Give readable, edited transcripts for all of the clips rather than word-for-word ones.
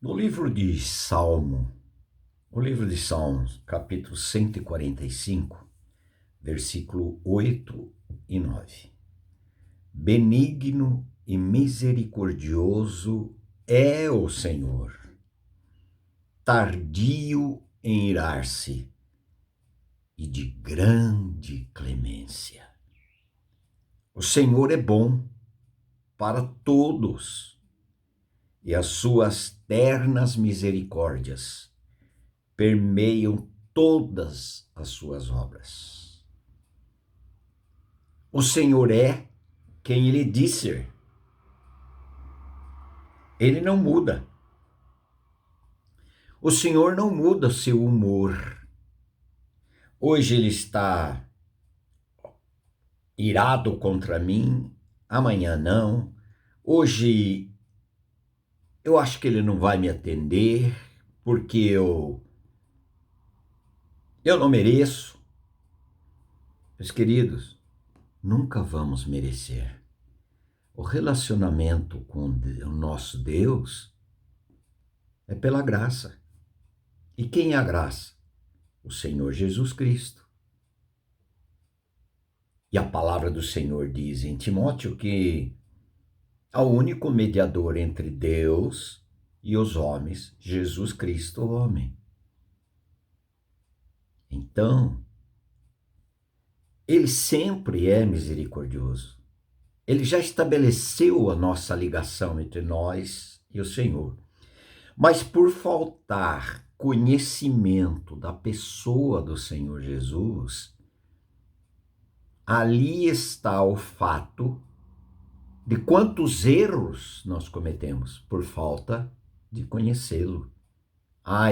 No livro de o livro de Salmos, capítulo 145, versículo 8 e 9. Benigno e misericordioso é o Senhor, tardio em irar-se e de grande clemência. O Senhor é bom para todos e as suas ternas misericórdias permeiam todas as suas obras. O Senhor é quem Ele diz ser. Ele não muda. O Senhor não muda o seu humor. Hoje Ele está irado contra mim, amanhã não. Hoje eu acho que Ele não vai me atender porque eu não mereço. Meus queridos, nunca vamos merecer. O relacionamento com o nosso Deus é pela graça. E quem é a graça? O Senhor Jesus Cristo. E a palavra do Senhor diz em Timóteo que há o único mediador entre Deus e os homens, Jesus Cristo, o homem. Então, Ele sempre é misericordioso. Ele já estabeleceu a nossa ligação entre nós e o Senhor. Mas por faltar conhecimento da pessoa do Senhor Jesus, ali está o fato de quantos erros nós cometemos por falta de conhecê-lo.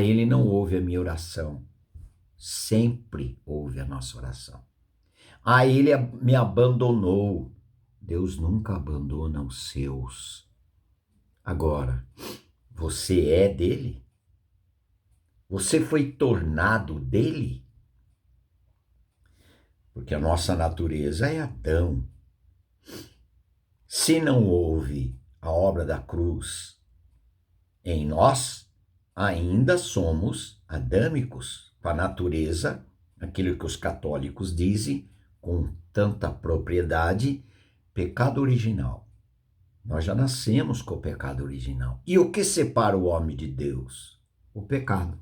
Ele não ouve a minha oração. Sempre ouve a nossa oração. Ele me abandonou. Deus nunca abandona os seus. Agora, você é dele? Você foi tornado dele? Porque a nossa natureza é Adão. Se não houve a obra da cruz em nós, ainda somos adâmicos, com a natureza, aquilo que os católicos dizem com tanta propriedade, pecado original. Nós já nascemos com o pecado original. E o que separa o homem de Deus? O pecado.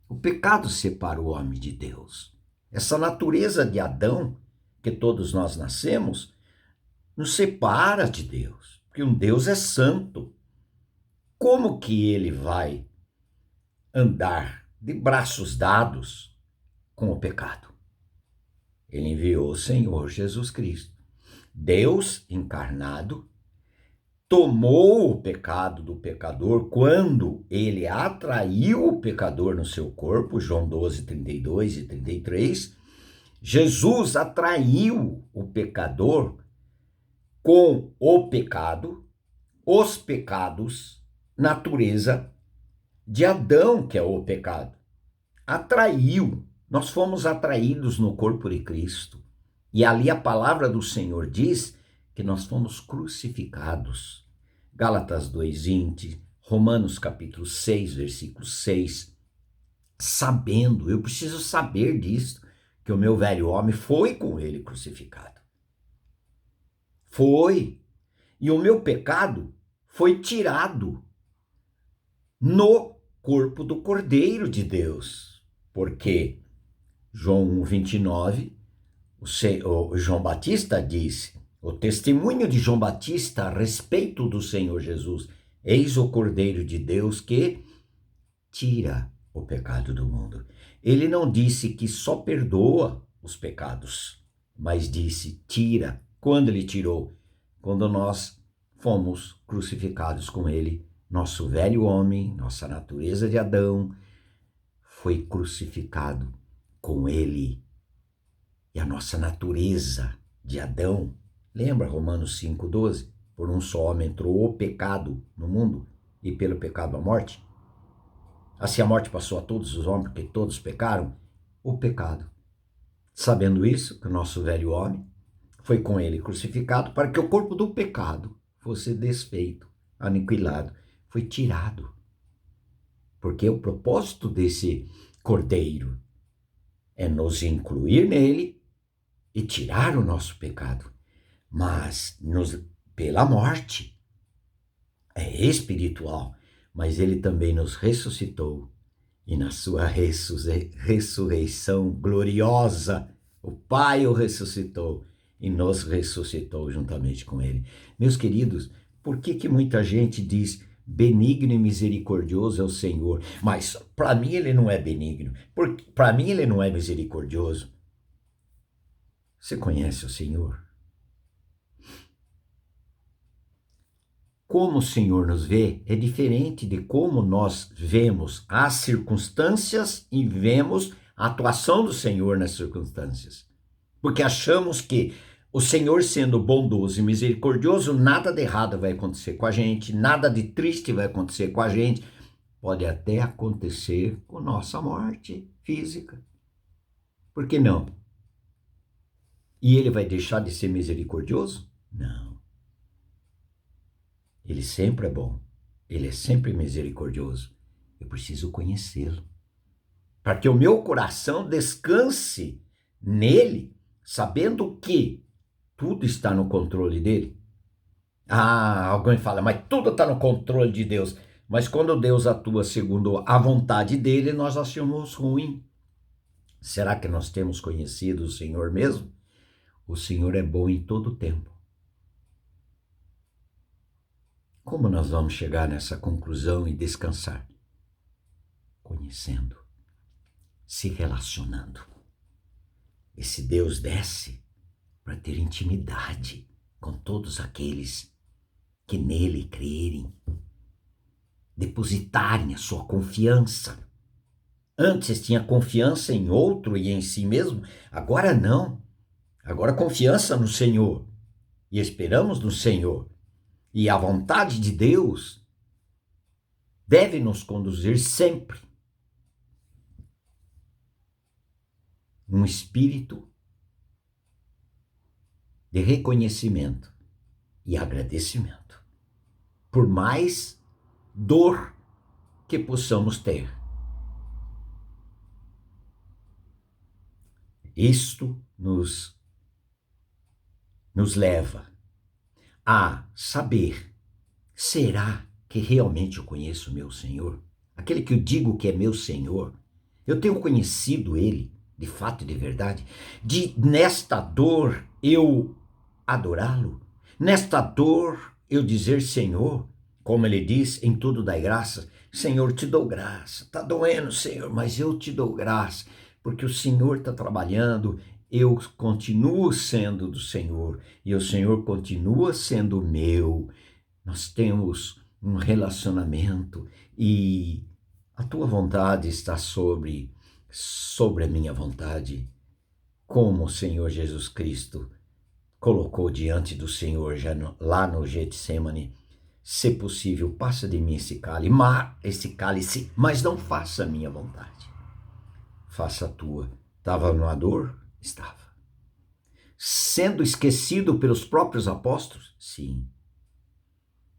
O pecado separa o homem de Deus. Essa natureza de Adão, que todos nós nascemos, nos separa de Deus, porque um Deus é santo. Como que ele vai andar de braços dados com o pecado? Ele enviou o Senhor Jesus Cristo. Deus encarnado tomou o pecado do pecador quando ele atraiu o pecador no seu corpo, João 12, 32 e 33. Jesus atraiu o pecador com o pecado, os pecados, natureza de Adão, que é o pecado. Atraiu. Nós fomos atraídos no corpo de Cristo. E ali a palavra do Senhor diz que nós fomos crucificados. Gálatas 2:20, Romanos capítulo 6, versículo 6. Sabendo, eu preciso saber disso, que o meu velho homem foi com ele crucificado. Foi. E o meu pecado foi tirado no corpo do Cordeiro de Deus. Porque João 1:29, o João Batista disse, o testemunho de João Batista a respeito do Senhor Jesus: eis o Cordeiro de Deus que tira o pecado do mundo. Ele não disse que só perdoa os pecados, mas disse tira. Quando ele tirou? Quando nós fomos crucificados com ele, nosso velho homem, nossa natureza de Adão, foi crucificado com ele. E a nossa natureza de Adão, lembra Romanos 5:12? Por um só homem entrou o pecado no mundo, e pelo pecado a morte. Assim a morte passou a todos os homens, porque todos pecaram. O pecado. Sabendo isso, que o nosso velho homem foi com ele crucificado, para que o corpo do pecado fosse desfeito, aniquilado, foi tirado. Porque o propósito desse cordeiro é nos incluir nele e tirar o nosso pecado. Mas pela morte, é espiritual, mas ele também nos ressuscitou. E na sua ressurreição gloriosa, o Pai o ressuscitou e nos ressuscitou juntamente com ele. Meus queridos, por que muita gente diz benigno e misericordioso é o Senhor? Mas para mim ele não é benigno, para mim ele não é misericordioso. Você conhece o Senhor? Como o Senhor nos vê é diferente de como nós vemos as circunstâncias e vemos a atuação do Senhor nas circunstâncias. Porque achamos que o Senhor, sendo bondoso e misericordioso, nada de errado vai acontecer com a gente, nada de triste vai acontecer com a gente. Pode até acontecer com nossa morte física. Por que não? E ele vai deixar de ser misericordioso? Não. Ele sempre é bom. Ele é sempre misericordioso. Eu preciso conhecê-lo. Para que o meu coração descanse nele, sabendo que tudo está no controle dele. Alguém fala, mas tudo está no controle de Deus. Mas quando Deus atua segundo a vontade dele, nós achamos ruim. Será que nós temos conhecido o Senhor mesmo? O Senhor é bom em todo o tempo. Como nós vamos chegar nessa conclusão e descansar? Conhecendo, se relacionando. Esse Deus desce para ter intimidade com todos aqueles que nele crerem, depositarem a sua confiança. Antes tinha confiança em outro e em si mesmo, agora não. Agora confiança no Senhor e esperamos no Senhor. E a vontade de Deus deve nos conduzir sempre num espírito de reconhecimento e agradecimento, por mais dor que possamos ter. Isto nos leva a saber, será que realmente eu conheço o meu Senhor? Aquele que eu digo que é meu Senhor, eu tenho conhecido Ele, de fato e de verdade, de nesta dor eu adorá-lo, nesta dor eu dizer Senhor, como Ele diz, em tudo dai graça, Senhor, te dou graça, está doendo, Senhor, mas eu te dou graça, porque o Senhor está trabalhando, eu continuo sendo do Senhor e o Senhor continua sendo meu. Nós temos um relacionamento e a tua vontade está sobre a minha vontade, como o Senhor Jesus Cristo colocou diante do Senhor lá no Getsemane. Se possível, passa de mim esse cálice, mas não faça a minha vontade, faça a tua. Estava numa dor? Estava. Sendo esquecido pelos próprios apóstolos? Sim.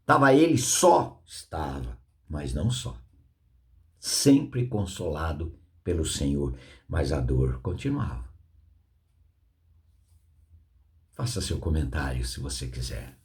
Estava ele só? Estava, mas não só. Sempre consolado pelo Senhor, mas a dor continuava. Faça seu comentário se você quiser.